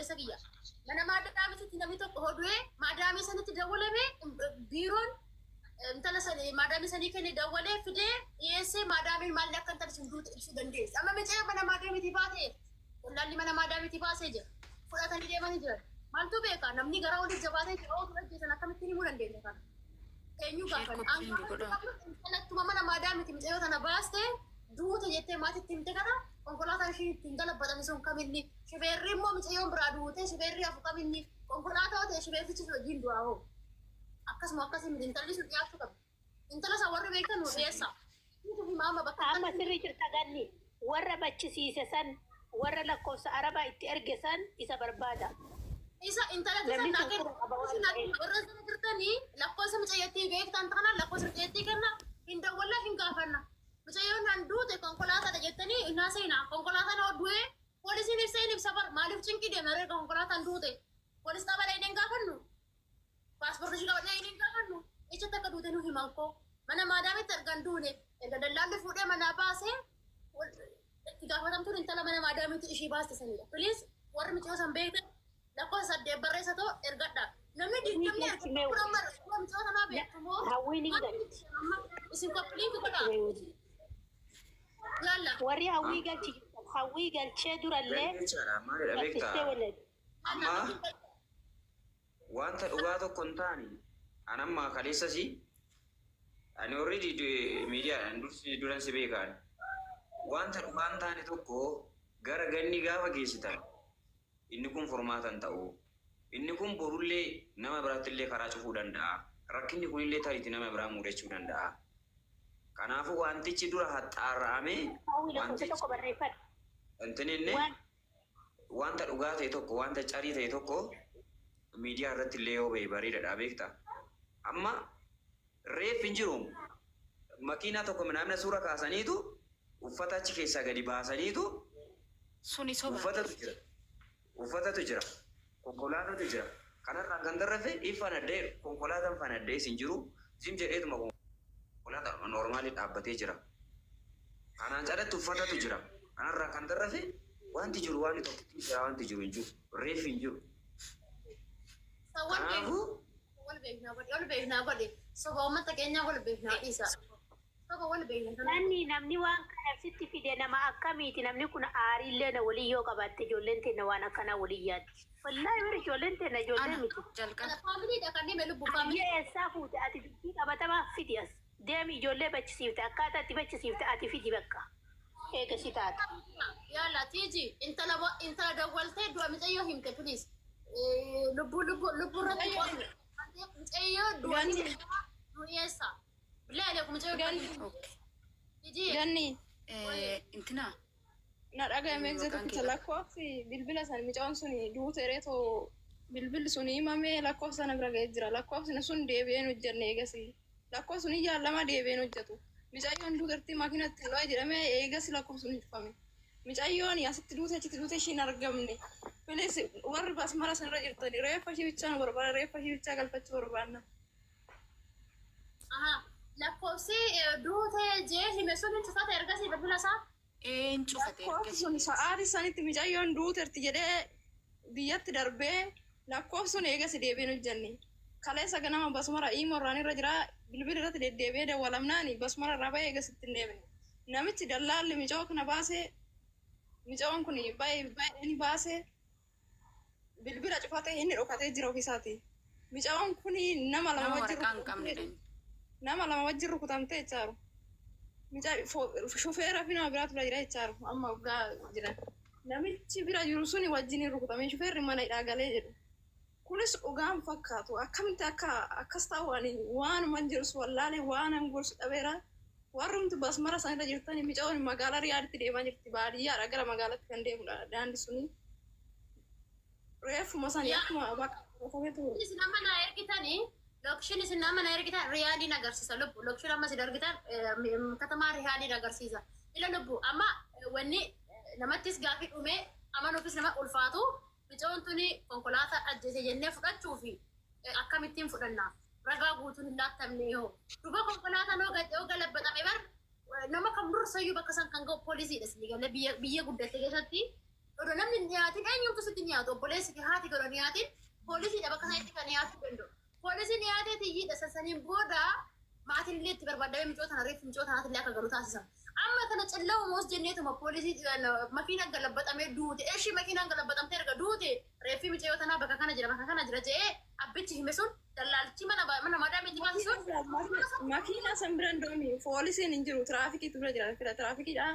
obboleessa kiyya. Mana maadaamitti namni tokko hodhee maadaamii sanitti dawwalee biiroon intala sanii maadaamii sanii kenne dawwalee fidee dhiyeessee maadaamiin maalli akka intala sun duute ibsuu dandeessi. Amma micee mana maadaamiitii baatee wallaalli mana maadaamiitii baasee jira. Fudhatanii deemanii jiran. Maaltu beeka namni gara olii jabaatee jira oo tureessan akkamittiin himuu dandeenya kana. Eenyu gaafani. Intalattuma mana maadaamiitii micee tana baastee duute jettee maatiitti himte kana konkolaataan ishii ittiin galabbatame sun kaminni shifeerri immoo micayyoon biraa duute shifeerri hafu kaminni konkolaataa ta'e shifeerrichi wajjin du'aa hoo. Akkasuma akkasiin intalli sun dhiyaachuu qabdi. Intala isaa warri beektan nu dhiyeessa. Amma sirrii jirta galli warra bachisiise san warra lakkoofsa arabaa itti erge san isa barbaada. Isa intala warra sana jirtanii lakkoofsa micayyattii beektan taanaan lakkoofsa micayyattii kenna hin dawwalla hin gaafanna. Micayyoon han duute konkolaataa jettanii innaa seenaa konkolaataan hodhuee poolisiin ibseen ibsa bar maaliif cinqii deemaree konkolaataan duute poolis xabalee hin gaafannu. Paaspoortii ishee qabadhee hin gaafannu. Ijatti akka duute nu himan koo mana maadaamitti argan duune erga dallaalli fuudhee manaa baasee itti gaafatamtuun intala mana maadaamitti ishii baaste sanidha. Piliis warri micayyoo san beektan lakkoofsa 8 barreessa ta'u ergadha. Namni digdamni erga micayyoo sanaa beektu moo hawwiin hin galti. Isin koppiliin godhaa. Warri hawwii galchee durallee galchistee walad. Amma wanta dhugaa tokko hin taane anammaa kaleessasi ani already miidiyaadhaan duran si beekaan wanta dhugaa hin taane tokko gara ganni gaafa geessitan inni kun furmaatan ta'u inni kun borullee nama biraattillee karaa cufuu danda'a rakkinni kunillee tariitti nama biraa muudachuu danda'a. Kanaafuu wantichi dura haxaara'ame wanta dhugaa ta'e tokko wanta carii ta'e tokko miidiyaa irratti illee yoo ba'e bareedaadha beekta. Amma reef hin jiru makiinaa tokko namni suura kaasaniitu uffata achi keessaa gadi baasaniitu uffatatu jira konkolaatatu jira kanarraa kan darrafe ifanadhee konkolaataan fanadhee hin jiru zim jedheetuma konkolaataa normaali dhaabbatee jira. Kanaan calatti uffatatu jira kanarraa kan darrafe wanti jiru waan tokko wanti jiru hin jiru reef hin jiru. Wal beeknaa godhe soba uummata keenyaa wal beeknaa dhiisa. Namni waan kana sitti fide nama akkamiiti namni kun aariillee na walii yoo qabaatte ijoolleen teenya waan akkanaa walii yaaddi. Wallaahi bari ijoolleen teenya ijoollee miti. Faamiliidha kan dhimma lubbu faamilii. Baay'ee eessaa fuute ati dubbii qabatamaa fidi as. Deemi ijoollee bachisiifte akkaataa itti bachisiifte ati fidi bakka. Eega si taata. Yaala tiiji intala dawwaltee du'a micayyoo himte piliis. Lubbu irratti qoodne. Micayyoo du'a dhiyeessa. Bilaa alee kuma micayyoo ganni intina na dhaga'ame egzeetu lakkoofsi bilbila san micaa'oon suni duute reetoo bilbilli suni himamee lakkoofsa sana bira ga'ee jira lakkoofsi sun deebi'een hojjenne eegasi lakkoofsi suni jaallama deebi'een hojjetu micayyoon duutertii makiinatti lo'ee jedhamee eegasi lakkoofsi sun hifame micayyoon asitti duute achitti duute ishiin argamne bilis warri basmara sanirra jirtani reeffa ishii bichaa nu barbaada reeffa ishii bichaa galfachuu barbaadna. Lakkoofsi duute jee hime sun cufate ergasii bilbila isaa. Cufate ergasii sun sa'aatii sanitti micayyoon duuterti jedhee biyyatti darbee lakkoofsi sun eegasi deebiin hojjenne. Kaleessa ganama basmara iimorraan irra jira bilbila irratti deddeebi'ee dawwalamnaani basmara irraa ba'ee eegasitti hin deebine. Namichi dallaalli mica'oo kana baasee mica'oon kun baay'ee baasee bilbila cufatee inni dhokatee jira ofiisaati. Mica'oon kun nama lama wajjin rukutamtee jechaaru. Shufeera fi nama biraatu jira jechaaru amma waggaa jiran. Namichi bira jiru suni wajjin rukutamee shufeerri mana hidhaagalee jedhu. Kunis dhugaan fakkaatu akkamitti akkas ta'uun waanuma jirus wallaalee waan gorsu dhabeera. Warrumti basmara sanirra jirtani mica'oon magaalaa Riyaaditti deemaa jirti baadiyyaadha gara magaalaatti kan deemudha daandii suni. Reeffuma sanii akkuma bakka isin amma na ergitanii lokshin isin amma na ergitan Riyaadiin agarsiisa lubbu lokshin amma isin ergitan katamaa Riyaadiin agarsiisa ila lubbu amma wanni namattis gaafii dhumee amanuufis nama ulfaatu mica'oon tuni konkolaataa ajjeese jennee fudhachuu fi akkamittiin fudhannaa ragaa guutuun hin laattamne yoo duba konkolaataa noo galabbatame bar nama kam dursayyuu bakka san kan ga'u poolisiidha isin galee biyya guddatte keessatti odoo namni dhiyaatiin eenyumtu sitti nyaatu obboleessi fi haati godhan nyaatiin poolisiidha bakka sana itti kan nyaachuu danda'u. Poolisiin nyaatee tiyyiidha sassaniin booda maatiin illee itti barbaadamee micoo tana reef micoo tanaatti illee akka galu taasisan. Amma kana callaa moos jenneetuma poolisii makiinaan galabbatamee duute eeshi makiinaan galabbatamtee erga duute reeffi micoo tanaa bakka kana jira jedhee abbichi hime sun dallaalchi mana madaamii itti baasisuun. Makiinaa san bira doomi poolisiin hin jiru tiraafikiitu bira jira tiraafikiidha.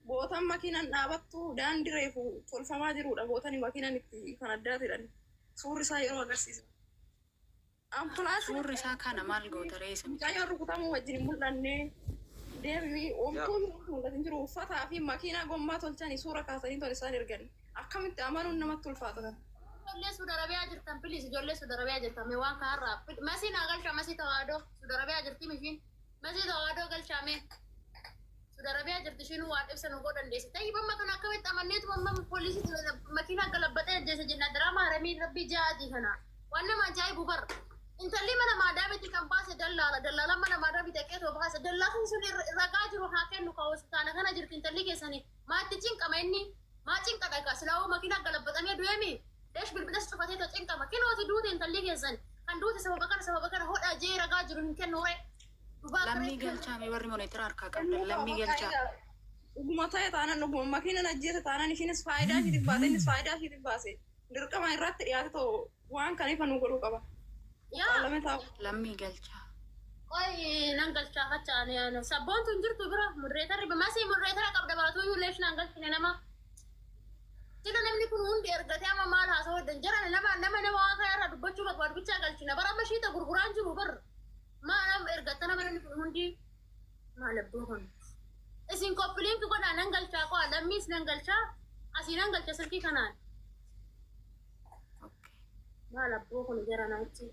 Bootaan makiinaan dhaabattu daandii reefu tolfamaa jirudha. Bootaan makiinaan itti kan addaa jedhan suurri isaa yeroo agarsiisa. Suurri isaa kana maal goota reessa? Mucaayyoon rukutamuu wajjin hin mul'anne deebii oomtuun mul'atin jiru uffataa fi makiinaa gommaa tolchanii suura kaasanii tol isaan ergan akkamitti amanuun namatti ulfaata kana. Ijoollee Suudarabiyaa jirtan pilis ijoollee Suudarabiyaa jirtan mee waan kaarraa masiin haa galchaa masii tawaadoo Suudarabiyaa jirti mishiin masii tawaadoo galchaame Suudarabiyaa jirti ishiin waan ibsa nu godhan deesse tayyibamma kana akkamitti amanneetu mamma poolisii makiinaa galabbatee ajjeese jenna diraamaa haramii rabbii ja'aatii kana waan nama ajaa'ibu barra. Intalli mana maadaamiti kan baase dallaala mana maadaamii dhaqee too baase dallaatiin sun ragaa jiru haa kennu ka hospitaala kana jirti intalli keessanii maatti cinqama inni maa cinqa dhagaa silaawoo makiinaa galabbatamee du'eemi deesh bilbilas cufatee too cinqama kinooti duute intalli keessan kan duute sababa kana hodhaa jee ragaa jiru hin kennu ree. Lammii galchaame warri monitira harkaa qabdan lammii galchaa. Dhuguma ta'e taanaan dhuguma makiinaan ajjeese taanaan ishiinis faayidaa ishiitiif baase innis faayidaa ishiitiif baase dirqama irratti dhiyaate too waan kaniif nu godhuu qaba. Lammii galchaa. Qoy nan galchaa fachaan sabboontu hin jirtu bira mudreetarri masii mudreetara qabda baratu iyyuu leesh nan galchine nama. Jila namni kun hundi ergatee amma maal haasawaa hodhan jiran nama waan kana irraa dubbachuu barbaadu bichaa galchina bara amma shiita gurguraan jiru barra. Maal ergatta nama namni kun hundi maal abboo kun. Isin koppiliinki godhaa nan galchaa qo'a lammiis nan galchaa asii nan galcha silkii kanaan. Maal abboo kun jara naachi.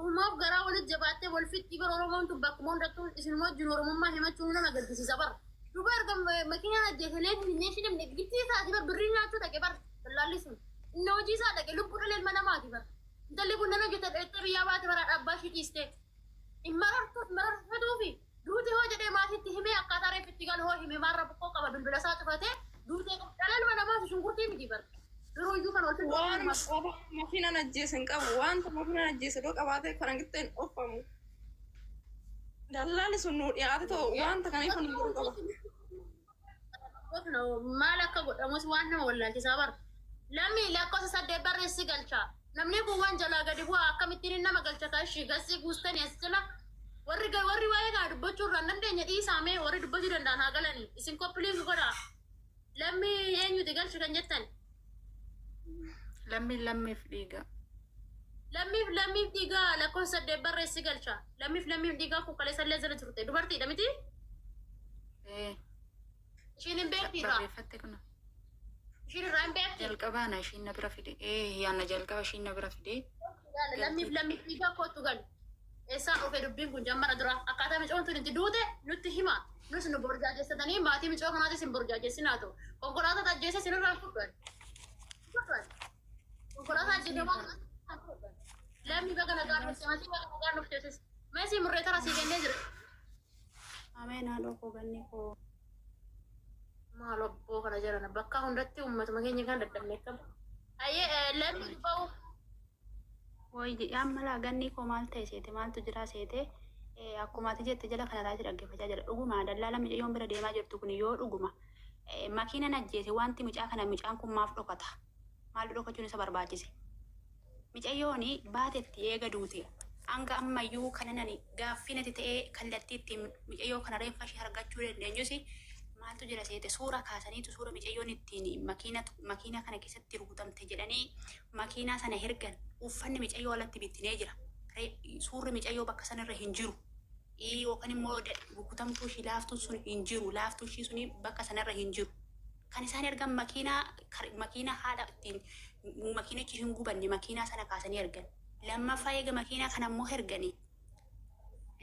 Uumaaf garaa walitti jabaattee wal fixxii bara Oromoon tun bakkuma hundattuu isin wajjin Oromummaa himachuun nama gaddisiisa bara. Duba erga makiinaan ajjeesalee neeshin namni gittii isaati bara birrii nyaachuu dhaqe bara dallaalli sun. Inni hojii isaa dhaqe lubbuu dhalee ilma namaati bara. Intalli kun nama hojjeta dheettee biyyaa baate bara dhabbaa ishii dhiistee. Mararfatuufi duutee hoo jedhee maatiitti himee akkaataa reeffitti galu hoo himee maarra buqqoo qaba bilbila isaa cufatee duutee dhala ilma namaati shunkurtii miti bara. Waan makiinaan ajjeesen qabu wanta makiinaan ajjeese doo qabaatee karan qixxeen dhoffamu. Dallaalli sun nu dhiyaate ta'u wanta kaniif nu godhuu qaba. Maal akka godhamus waan nama wallaalchisaa bara. Lammi lakkoofsa 8 barreessi galchaa. Namni kun waan jalaa gadi bu'aa akkamittiin nama galchataa ishii gasii guustanii as jala. Warri waa'ee kaa dubbachuu irraa dandeenya dhiisaamee warri dubbachuu danda'an haa galanii. Isin koppiliinki godhaa. Lammi eenyuti galchu kan jettan. Lammiif dhiiga. Lammiif dhiiga lakkoofsa 8 barreessi galcha. Lammiif dhiiga kun kaleessa illee jala turte. Dubartiidha miti? Ishiin hin beektiidha. Barreeffatte kuna. Ishiin irraa hin beekti. Jalqabaana ishiin na bira fide. Yaanna jalqaba ishiin na bira fide. Lammiif dhiiga kootu gali. Eessaa dhufe dubbiin kun jammara dura. Akkaataa micoon tun itti duute nutti hima. Nus nu borjaajeessatanii maatii micoo kanaatis hin borjaajeessinaa ta'u. Konkolaataa ajjeese sinirraa fudhan. Konkolaataa ajjeese waan lammi baga nagaa dhufte masii baga nagaa dhufte mesii murreetara sii kennee jira. Ameenaa dhokoo ganni koo. Maal obboo kana jiran bakka hundatti uummatuma keenya kan daddabne qaba. Ayyee lammi ba'u. Wayii amma ganni koo maal ta'e seete maaltu jira seete akkuma ati jette jala kanarraati dhaggeeffachaa jira dhuguma dallaala micayyoon bira deemaa jirtu kun yoo dhuguma makiinaan ajjeese wanti micaa kana micaan kun maaf dhokata maal dhokachuun isa barbaachise micayyoon baatetti eega duute hanga ammayyuu kananani gaaffinati ta'ee kallattii ittiin micayyoo kana reeffa ishee argachuu dandeenyus maaltu jira seete suura kaasaniitu suura micayyoon ittiin makiina kana keessatti rukutamte jedhanii makiinaa sana hergan uffanni micayyoo alatti bittinee jira. Suurri micayyoo bakka sanarra hin jiru. Yookaan immoo rukutamtuu ishii laaftuun sun hin jiru. Laaftuun ishii suni bakka sanarra hin jiru. Kan isaan ergan makiinaa haadha ittiin makiinichi hin gubanne makiinaa sana kaasanii ergan. Lammaffaa eega makiinaa kana immoo erganii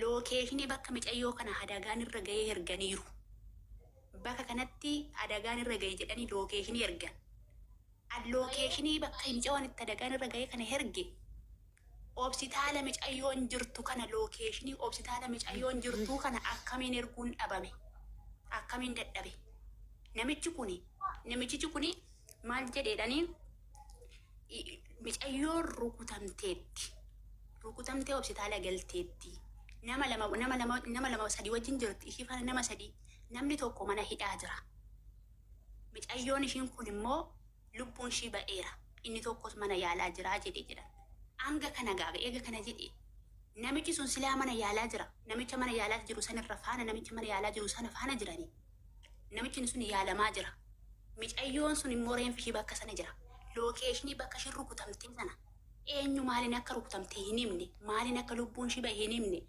lookeeshinii bakka micayyoo kana adagaan irra gahee erganiiru. Bakka kanatti adagaan irra gahee jedhanii lookeeshinii ergan. Lookeeshinii bakka micayyoon itti adagaan irra gahee kana erge. Obsitaala micayyoon jirtu kana lookeeshinii obsitaala micayyoon jirtu kana akkamiin erguun dhabame akkamiin dadhabe namichi kuni maal jedheedhanii Mucayyoo rukutamtee hospitaala galteetti. Nama lama sadii wajjin jirti. Ishii faana nama sadii. Namni tokko mana hidhaa jira. Mucayyoon ishiin kun immoo lubbuun ishii ba'eera. Inni tokkos mana yaalaa jira jedhan. Hanga kana gaaga eega kana jedhe. Namichi sun silaa mana yaalaa jira. Namicha mana yaalaa jiru sanarra faana namicha mana yaalaa jiru sana faana jiranii. Namichi sun yaalamaa jira. Mucayyoon sun immoo reenfi ishii bakka sana jira. Lookeeshinii bakka ishii rukutamtee sana. Eenyu maaliin akka rukutamtee hin himne. Maaliin akka lubbuun ishii ba'e hin himne.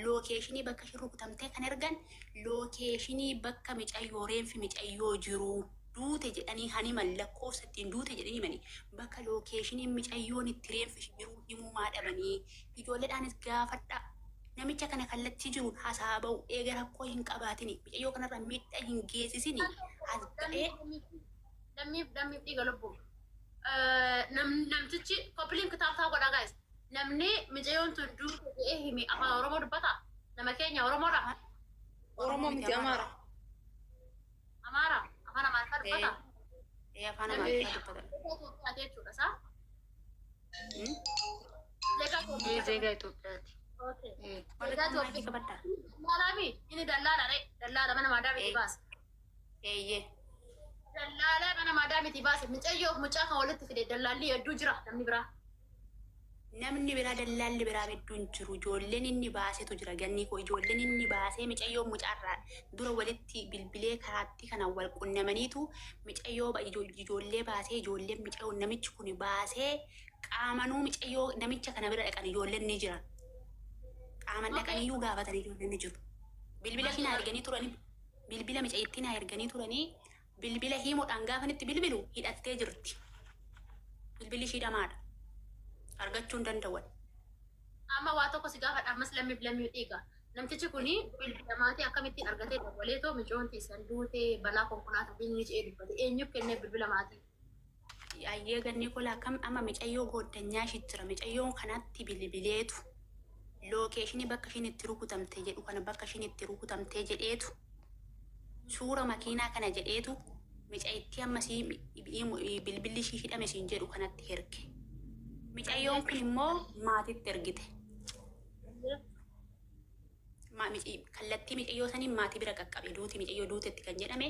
Lookeeshinii bakka ishii rukutamtee kan ergan lookeeshinii bakka mucayyoo reenfi mucayyoo jiru. Duute jedhanii haniman lakkoofsa ittiin duute jedhanii himanii bakka lookeeshiniin mucayyoon itti reenfi jiru himumaa dhabanii ijoolleedhaanis gaafadha. Namicha kana kallattii jiruun hasaa ba'u eega rakkoo hin qabaatini mucayyoo kanarra miidhaa hin geessisini as ba'ee. Namni dhiiga lubbu. Namtichi koppiliin kitaabtaa godhaa gaa'is. Namni mucayyoon tun duute jedhee himi afaan Oromoo dubbata. Nama keenya Oromoodha. Oromoo miti Amaara. Amaara. Afaan Amaariffaa dubbata. Afaan Amaariffaa dubbata. Itoophiyaa jechuudha isaa. Zeegaa Itoophiyaati. Dallaalaami inni dallaala dallaala mana maadaa miti baase. Dallaala mana maadaa miti baase mucayyoo mucaa kan walitti fide dallaalli hedduu jira namni biraa. Namni biraa dallaalli biraa hedduun jiru ijoolleen inni baasetu jira ganni koo ijoolleen inni baasee mucayyoo mucaarraa dura walitti bilbilee karaatti kana wal qunnamaniitu mucayyoo ijoollee baasee ijoolleen mucayyoo namichi kun baasee qaamanuu mucayyoo namicha kana bira dhaqan ijoolleen ni jiran qaaman dhaqaniyyuu gaafatan ijoolleen ni jiru bilbila shi na erganii turanii bilbila mucayyittii na erganii turanii bilbila himuudhaan gaafanitti bilbilu hidhattee jirti bilbilli shi dhamaadha. Argachuun danda'an. Amma waa tokko si gaafadha ammas lammii dhiiga. Namtichi kuni bilbila maatii akkamittiin argatee dabalee too mucayyoon teessan duutee balaa konkolaataa inni ce'ee dubbate eenyuuf kennee bilbila maatii. Ayyee ganni kola akkam amma mucayyoo goddanyaa shi jira mucayyoon kanatti bilbileetu lookeeshinii bakka ishiin itti rukutamte jedhu kana bakka ishiin itti rukutamtee jedheetu suura makiinaa kana jedheetu mucayyittii ammasii bilbilli ishii hidhame siin jedhu kanatti erge. Mucayyoon kun immoo maatiitti ergite. Kallattii mucayyoo saniin maatii bira qaqqabe duuti mucayyoo duutetti kan jedhame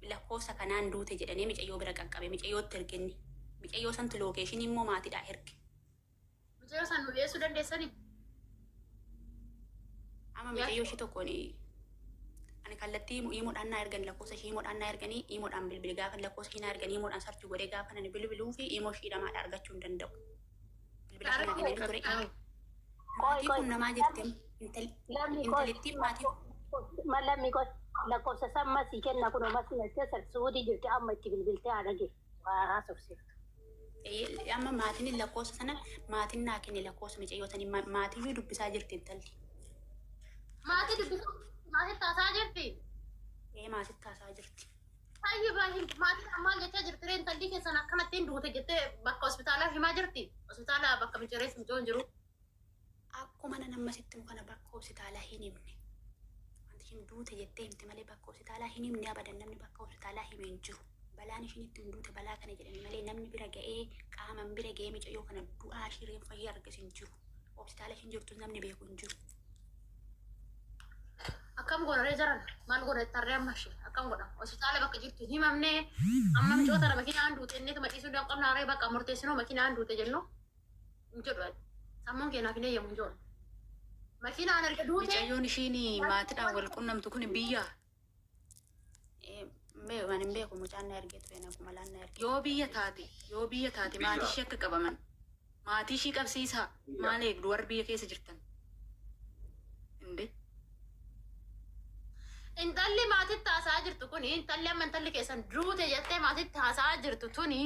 lakkoofsa kanaan duute jedhanii mucayyoo bira qaqqabe mucayyootti ergenni. Mucayyoo santu lookeeshinii immoo maatiidhaa erge. Mucayyoo san nu dhiyeessuu dandeessanii? Amma mucayyoo ishee tokkoon ani kallattii himuudhaan naa ergan lakkoofsa ishee himuudhaan naa erganii himuudhaan bilbili gaafa lakkoofsa ishee naa erganii himuudhaan sarchii godhee gaafa nani bilbiluu fi himoo ishee dhamaadha argachuu hin danda'u. Bilbila kana gadi ture. Maatii kun namaa jirti intalittiin maatii. Mallamni kun lakkoofsa samma sii kenna kun omas nyaatee sarsuudii jirti amma itti bilbiltee haadhage waa haasofsiiftu. Amma maatiin lakkoofsa sana maatiin naa kenne lakkoofsa mucayyoo sanii maatiyyuu dubbisaa jirti intalli. Maatii dubbisaa maatii taasaa jirti. Maatii taasaa jirti. Ayyi baay'ee maatiin ammaal jechaa jirti reen intalli keessan akkamittiin duute jettee bakka hospitaalaa himaa jirti. Hospitaala bakka mijarees mucayyoon jiru. Akkuma namasitti kana bakka hospitaalaa hin himne. Wanti ishiin duute jettee himte malee bakka hospitaalaa hin himne abadan namni bakka hospitaalaa hime hin jiru. Balaan ishiin ittiin duute balaa kana jedhame malee namni bira ga'ee qaaman bira ga'ee mucayyoo kana du'aa ishii reen fayyee argas hin jiru. Hospitaala ishiin jirtu namni beeku hin jiru. Akkam godhanii jiran maal godha tarree amma ishee akkam godha hospitaala bakka jirtu himamne amma micoota makiinaan duute inni maciisuu danqabna haree bakka murteessinoo makiinaan duute jennu hin jedhu sammuun keenyaaf hin eeyyamu hin jedhu makiinaan erga duute. Mucayyoon ishiin maatiidhaan wal qunnamtu kun biyya. Waan hin beeku mucaan na ergee ture naguma laan na ergee. Yoo biyya taate maatii ishee akka qabaman maatii ishii qabsiisaa maal eegdu warri biyya keessa jirtan. Intalli maatitti haasaa jirtu kuni intalli amma intalli keessan duute jettee maatitti haasaa jirtu tuni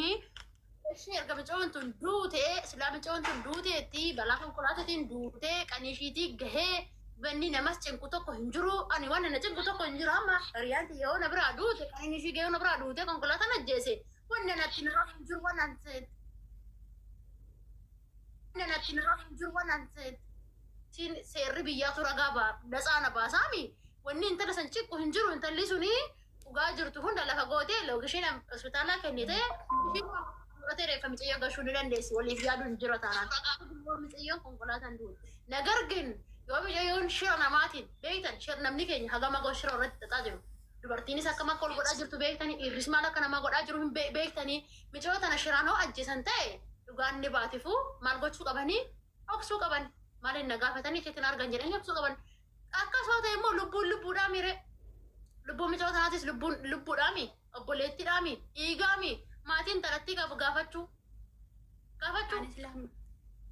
ishee erga mucayyoon tun duute silaa mucayyoon tun duuteetti balaa konkolaataatiin duute qaniishiitii gahee banni namas cinku tokko hin jiru ani waan na cinku tokko hin jiru amma hiriyaanti yoo na biraa duute qaniishii gahee na biraa duute konkolaataan ajjeese wanna natti nirraa hin jiru waan anseet wanna natti nirraa hin jiru waan anseet seerri biyyaatu ragaa datsaana baasaami. Wanni intala san cikku hin jiru intalli suni dhugaa jirtu hunda lafa gootee loogishiin hospitaalaa kennite fudhatee reeffa mucayyoo gashuu ni dandeessi waliif yaaduun jira taanaan. Mucayyoon konkolaataan duun. Nagargin yoo mucayyoon shira namaatiin beektan namni keenya hagama goo shira irratti xaxaa jiru. Dubartiinis akkama akka ol godhaa jirtu beektanii dhiirris maal akka namaa godhaa jiru hin beektanii mucayyoo tana shiraan hoo ajjeesan ta'e dhugaan ni baatifu maal gochuu qabanii dhoksuu qaban maal hin nagaafatanii keetiin argan jedhanii dhoksuu qaban. Akkasuma ta'e immoo lubbuudhaa miire lubbuu mucayyoo tanaatis lubbuudhaa mi obboleettiidhaa mi dhiigaa mi maatiin taratti qabu gaafachuu.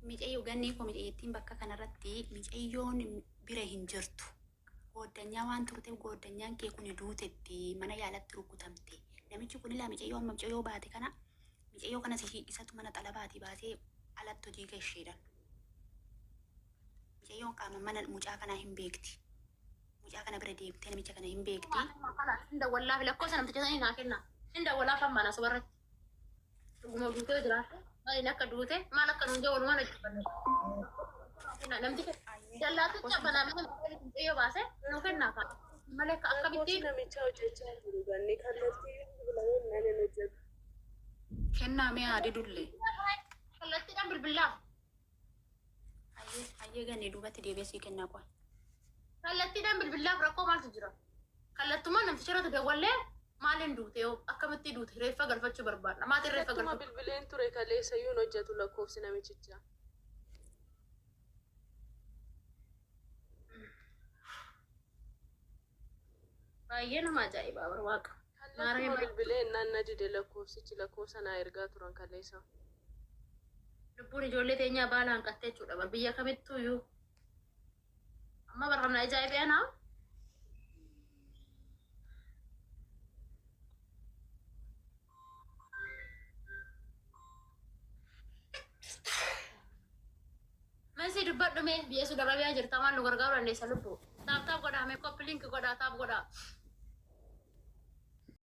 Micayyoo gannee koo micayyettiin bakka kanarratti micayyoon bira hin jirtu. Goddanyaa waan turteef goddanyaan kee kun duutetti mana yaalatti rukutamte. Namichi kun ilaa micayyoo amma micayyoo baate kana micayyoo kanas isatu mana xalabaatii baasee alatti hojii gasheedhaan. Micayyoon qaama mana mucaa kanaa hin beekti. Mucaa kana bira deebitee namicha kana hin beekti. Inda wallaafi lakkoofsa namticha sanii naa kenna. Inda wallaaf ammaana sobarratti. Dhuguma duutee jiraate. Maaliin akka duute maal akka nuun jawwalumaan hojjetanne. Namticha jallaaticha banamee mucayyoo baase nuu kennaa ka'a. Malee akkamitti namicha hojjechaa jiru ganni kallattii bilbilaan nama hojjetu. Kennaa mee haadhi dullee. Kallattiidhaan bilbilaaf. Hayyee gannee duubatti deebi'ee kennaa qo'a. Kallattiidhaan bilbilaaf rakkoo maaltu jira? Kallattumaan namticha irratti dawwallee maaliin duute yoo akkamitti duute reeffa galfachuu barbaadna. Maatiin reeffa galfachuu. Bilbileen ture kaleessa iyyuu hojjetu lakkoofsi namichichaa. Baay'ee nama ajaa'ibaa barwaaqa. Kallattii bilbilee naanna dide lakkoofsichi lakkoofsa naa ergaa turan kaleessa. Lubbuun ijoollee teenyaa baalaan qattee jechuudha. Biyya kamittuu iyyuu. Amma barhamna ajaa'ibee anaa. Masih dubbadhu mee biyya Suudi Arabiyaa jirta maal nu gargaaru dandeessa lubbuu. Taap godhaa mee koppiliinki godhaa taap godhaa.